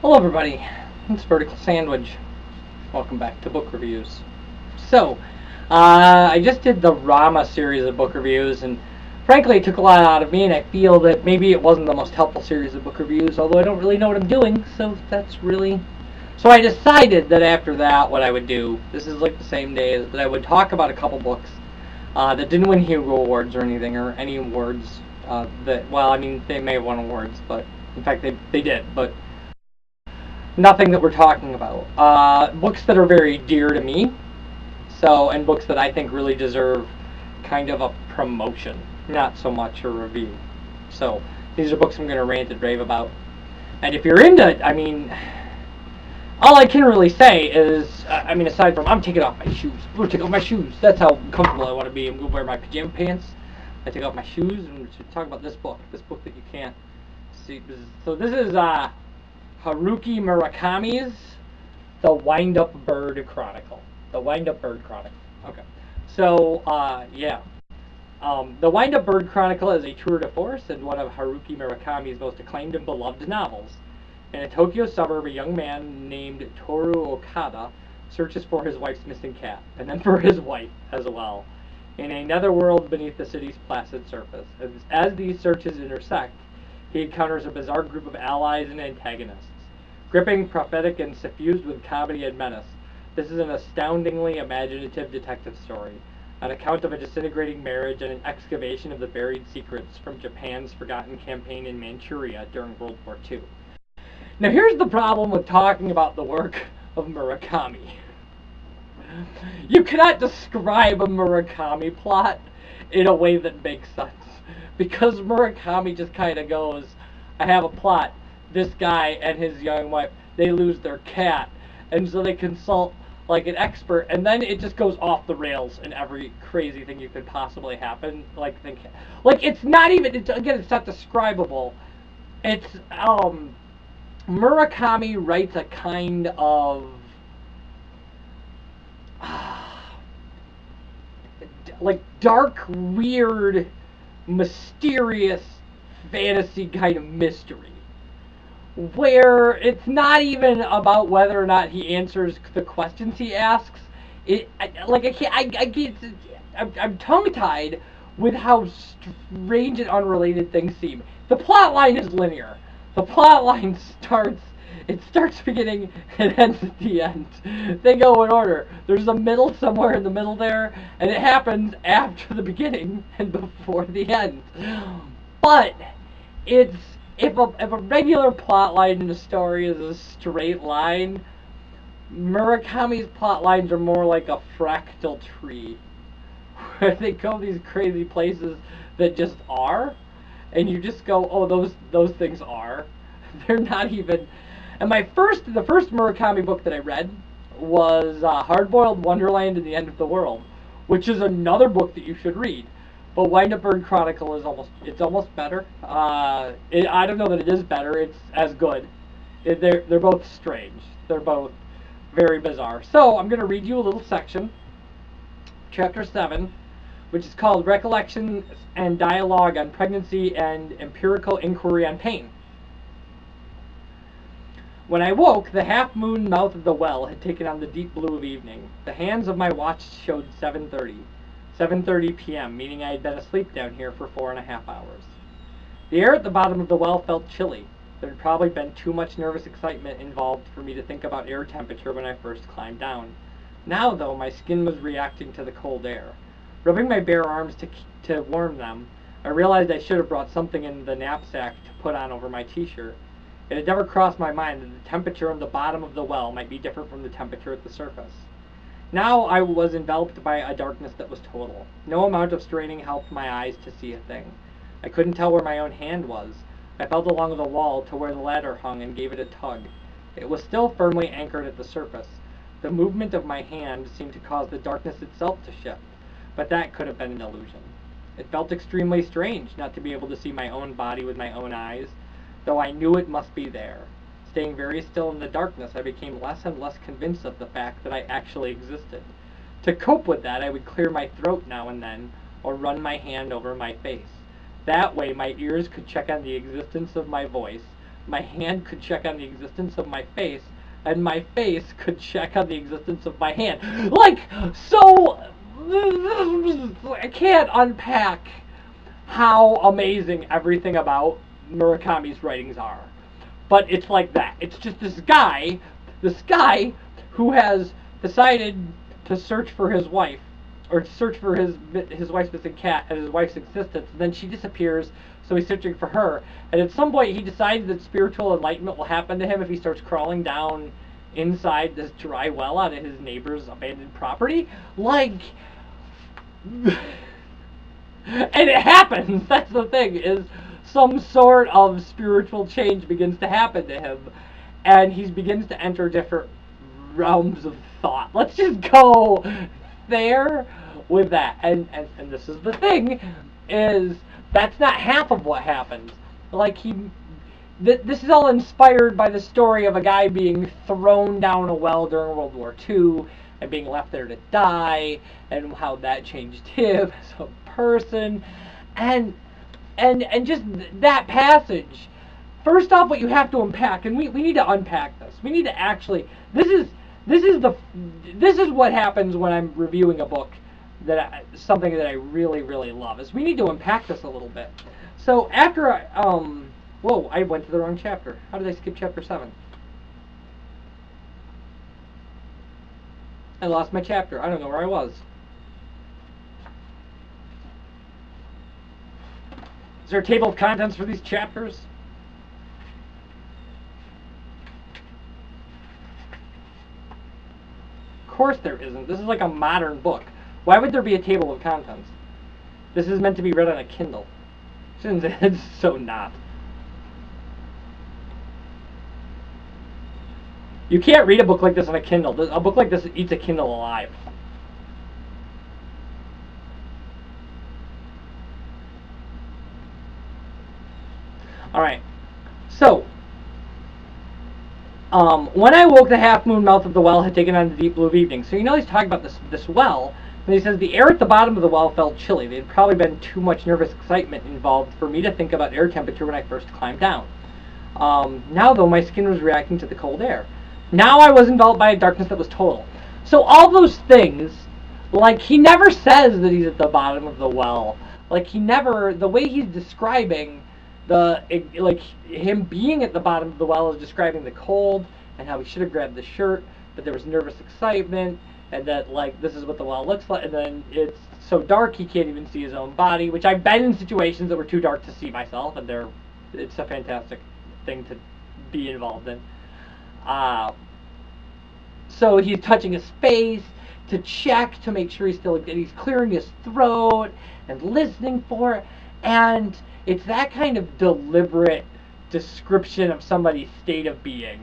Hello everybody, it's Vertical Sandwich. Welcome back to book reviews. So, I just did the Rama series of book reviews, and frankly it took a lot out of me, and I feel that maybe it wasn't the most helpful series of book reviews, although I don't really know what I'm doing, so that's really... So I decided that after that what I would do, this is like the same day, is that I would talk about a couple books that didn't win Hugo Awards or anything, or any awards they may have won awards, but in fact they did, but nothing that we're talking about. Books that are very dear to me, and books that I think really deserve kind of a promotion, not so much a review. So these are books I'm going to rant and rave about. And if you're into, all I can really say is, aside from I'm taking off my shoes, I'm taking off my shoes. That's how comfortable I want to be. I'm going to wear my pajama pants. I take off my shoes and to talk about this book that you can't see. So this is Haruki Murakami's The Windup Bird Chronicle. The Windup Bird Chronicle. Okay. So, The Windup Bird Chronicle is a tour de force and one of Haruki Murakami's most acclaimed and beloved novels. In a Tokyo suburb, a young man named Toru Okada searches for his wife's missing cat, and then for his wife as well, in a netherworld beneath the city's placid surface. As these searches intersect, he encounters a bizarre group of allies and antagonists. Gripping, prophetic, and suffused with comedy and menace, this is an astoundingly imaginative detective story, an account of a disintegrating marriage and an excavation of the buried secrets from Japan's forgotten campaign in Manchuria during World War II. Now here's the problem with talking about the work of Murakami. You cannot describe a Murakami plot in a way that makes sense, because Murakami just kind of goes, I have a plot. This guy and his young wife, they lose their cat, and so they consult like an expert, and then it just goes off the rails in every crazy thing you could possibly happen. It's not even, it's not describable. It's Murakami writes a kind of dark, weird, mysterious fantasy kind of mystery, where it's not even about whether or not he answers the questions he asks. I'm tongue-tied with how strange and unrelated things seem. The plot line is linear. The plot line starts beginning and ends at the end. They go in order. There's a middle somewhere in the middle there, and it happens after the beginning and before the end. But it's if a regular plot line in a story is a straight line, Murakami's plot lines are more like a fractal tree, where they go these crazy places that just are, and you just go, oh, those things are. They're not even. And the first Murakami book that I read was Hard-Boiled Wonderland and the End of the World, which is another book that you should read. But Windup Bird Chronicle is almost better. I don't know that it is better. It's as good. They're both strange. They're both very bizarre. So I'm going to read you a little section, chapter 7, which is called Recollections and Dialogue on Pregnancy and Empirical Inquiry on Pain. When I woke, the half-moon mouth of the well had taken on the deep blue of evening. The hands of my watch showed 7:30 p.m., meaning I had been asleep down here for 4.5 hours. The air at the bottom of the well felt chilly. There had probably been too much nervous excitement involved for me to think about air temperature when I first climbed down. Now, though, my skin was reacting to the cold air. Rubbing my bare arms to warm them, I realized I should have brought something in the knapsack to put on over my t-shirt. It had never crossed my mind that the temperature on the bottom of the well might be different from the temperature at the surface. Now I was enveloped by a darkness that was total. No amount of straining helped my eyes to see a thing. I couldn't tell where my own hand was. I felt along the wall to where the ladder hung and gave it a tug. It was still firmly anchored at the surface. The movement of my hand seemed to cause the darkness itself to shift, but that could have been an illusion. It felt extremely strange not to be able to see my own body with my own eyes, though I knew it must be there. Staying very still in the darkness, I became less and less convinced of the fact that I actually existed. To cope with that, I would clear my throat now and then, or run my hand over my face. That way, my ears could check on the existence of my voice, my hand could check on the existence of my face, and my face could check on the existence of my hand. Like, so, I can't unpack how amazing everything about Murakami's writings are. But it's like that. It's just this guy who has decided to search for his wife, or search for his wife's missing cat and his wife's existence. And then she disappears, so he's searching for her. And at some point, he decides that spiritual enlightenment will happen to him if he starts crawling down inside this dry well out of his neighbor's abandoned property. Like, and it happens. That's the thing, is some sort of spiritual change begins to happen to him, and he begins to enter different realms of thought. Let's just go there with that. And this is the thing, is that's not half of what happens. Like, this is all inspired by the story of a guy being thrown down a well during World War II and being left there to die, and how that changed him as a person, and just that passage. First off, what you have to unpack, and we need to unpack this. We need to actually. This is what happens when I'm reviewing a book something that I really, really love. Is we need to unpack this a little bit. So after whoa, I went to the wrong chapter. How did I skip chapter 7? I lost my chapter. I don't know where I was. Is there a table of contents for these chapters? Of course there isn't. This is like a modern book. Why would there be a table of contents? This is meant to be read on a Kindle. It's so not. You can't read a book like this on a Kindle. A book like this eats a Kindle alive. Alright. So, when I woke, the half-moon mouth of the well had taken on the deep blue of evening. So you know he's talking about this well, and he says, the air at the bottom of the well felt chilly. There had probably been too much nervous excitement involved for me to think about air temperature when I first climbed down. Now, though, my skin was reacting to the cold air. Now I was enveloped by a darkness that was total. So all those things, like, he never says that he's at the bottom of the well. Like, he never, the way he's describing him being at the bottom of the well is describing the cold and how he should have grabbed the shirt, but there was nervous excitement, and that, like, this is what the well looks like, and then it's so dark he can't even see his own body, which I've been in situations that were too dark to see myself, and it's a fantastic thing to be involved in. So he's touching his face to check to make sure he's clearing his throat and listening for it, and it's that kind of deliberate description of somebody's state of being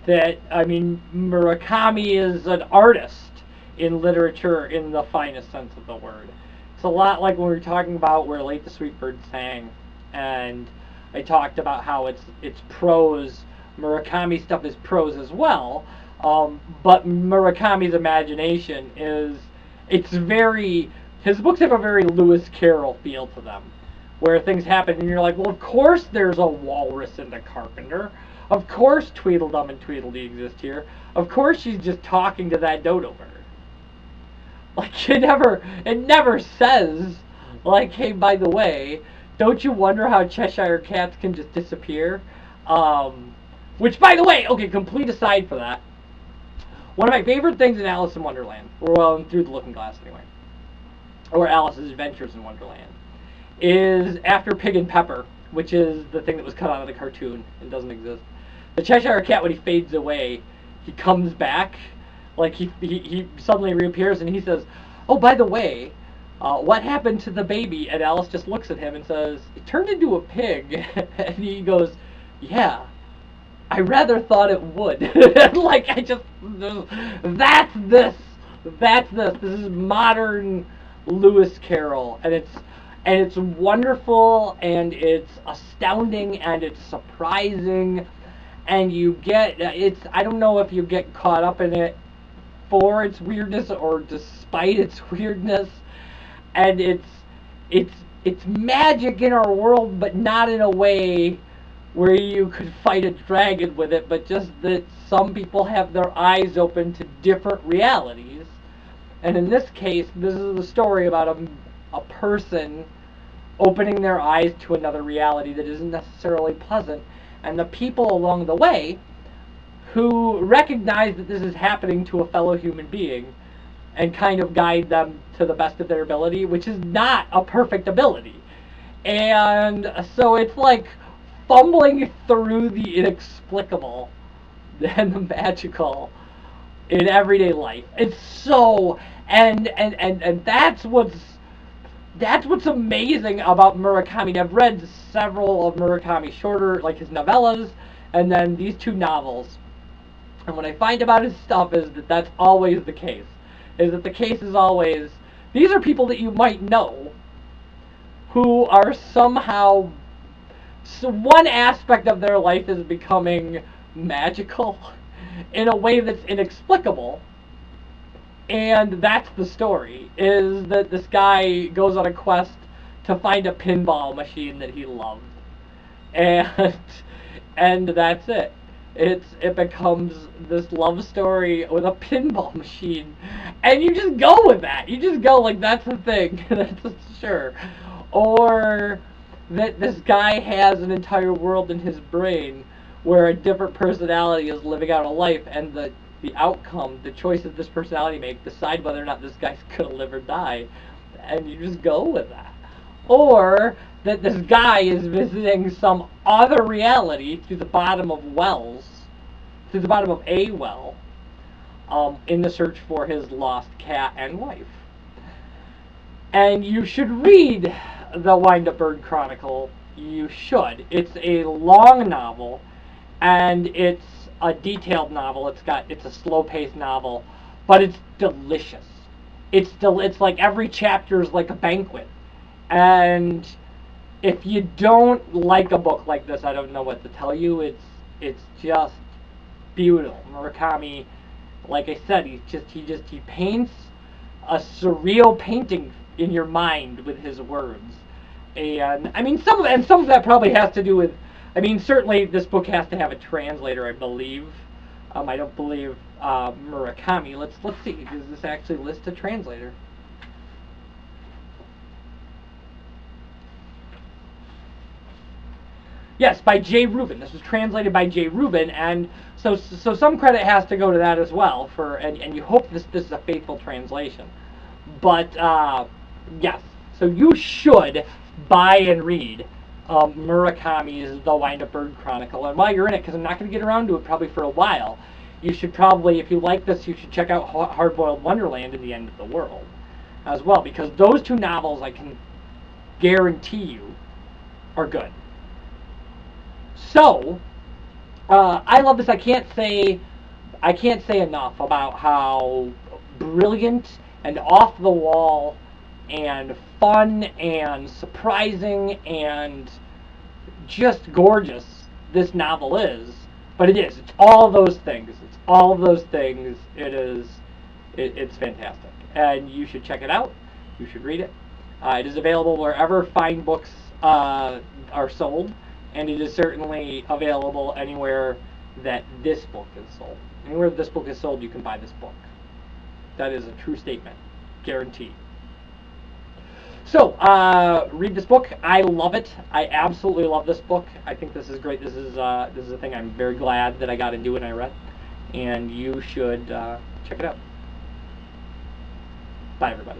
that, I mean, Murakami is an artist in literature in the finest sense of the word. It's a lot like when we were talking about Where Late the Sweet Bird Sang, and I talked about how it's prose. Murakami stuff is prose as well, but Murakami's imagination his books have a very Lewis Carroll feel to them, where things happen and you're like, well, of course there's a walrus in the carpenter. Of course Tweedledum and Tweedledee exist here. Of course she's just talking to that dodo bird. Like, it never says, like, hey, by the way, don't you wonder how Cheshire cats can just disappear? Which, by the way, okay, complete aside for that, one of my favorite things in Alice in Wonderland, well, Through the Looking Glass anyway, or Alice's Adventures in Wonderland, is after Pig and Pepper, which is the thing that was cut out of the cartoon and doesn't exist. The Cheshire Cat, when he fades away, he comes back, like he suddenly reappears, and he says, oh, by the way, what happened to the baby? And Alice just looks at him and says, it turned into a pig. And he goes, yeah, I rather thought it would. Like, that's this. This is modern Lewis Carroll, and it's wonderful, and it's astounding, and it's surprising, and I don't know if you get caught up in it for its weirdness or despite its weirdness, and it's magic in our world, but not in a way where you could fight a dragon with it, but just that some people have their eyes open to different realities. And in this case, this is a story about a person opening their eyes to another reality that isn't necessarily pleasant, and the people along the way who recognize that this is happening to a fellow human being and kind of guide them to the best of their ability, which is not a perfect ability. And so it's like fumbling through the inexplicable and the magical in everyday life. It's so and that's what's amazing about Murakami. I've read several of Murakami's shorter, like his novellas, and then these two novels. And what I find about his stuff is that that's always the case. Is that the case is always, these are people that you might know who are somehow, so one aspect of their life is becoming magical in a way that's inexplicable. And that's the story, is that this guy goes on a quest to find a pinball machine that he loved. And and that's it. It becomes this love story with a pinball machine, and you just go with that. You just go like, that's the thing. That's sure. Or that this guy has an entire world in his brain where a different personality is living out a life, and the outcome, the choices this personality makes, decide whether or not this guy's gonna live or die, and you just go with that. Or that this guy is visiting some other reality through the bottom of wells, through the bottom of a well, in the search for his lost cat and wife. And you should read the Windup Bird Chronicle. You should. It's a long novel, and it's a detailed novel. It's a slow-paced novel, but it's delicious. It's like every chapter is like a banquet. And if you don't like a book like this, I don't know what to tell you. It's just beautiful. Murakami, like I said, he paints a surreal painting in your mind with his words. And I mean, some of that probably has to do with, I mean, certainly this book has to have a translator, I believe. I don't believe Murakami. Let's see. Does this actually list a translator? Yes, by J. Rubin. This was translated by J. Rubin, and so some credit has to go to that as well. And you hope this is a faithful translation. But yes, so you should buy and read Murakami's The Windup Bird Chronicle. And while you're in it, because I'm not going to get around to it probably for a while, you should probably, if you like this, you should check out Hardboiled Wonderland and The End of the World as well, because those two novels, I can guarantee you, are good. So, I love this. I can't say enough about how brilliant and off the wall and fun and surprising and just gorgeous this novel is. But it is. It's all those things. It's all those things. It's fantastic. And you should check it out. You should read it. It is available wherever fine books are sold. And it is certainly available anywhere that this book is sold. Anywhere this book is sold, you can buy this book. That is a true statement. Guaranteed. So, read this book. I love it. I absolutely love this book. I think this is great. This is a thing I'm very glad that I got into and I read. And you should check it out. Bye, everybody.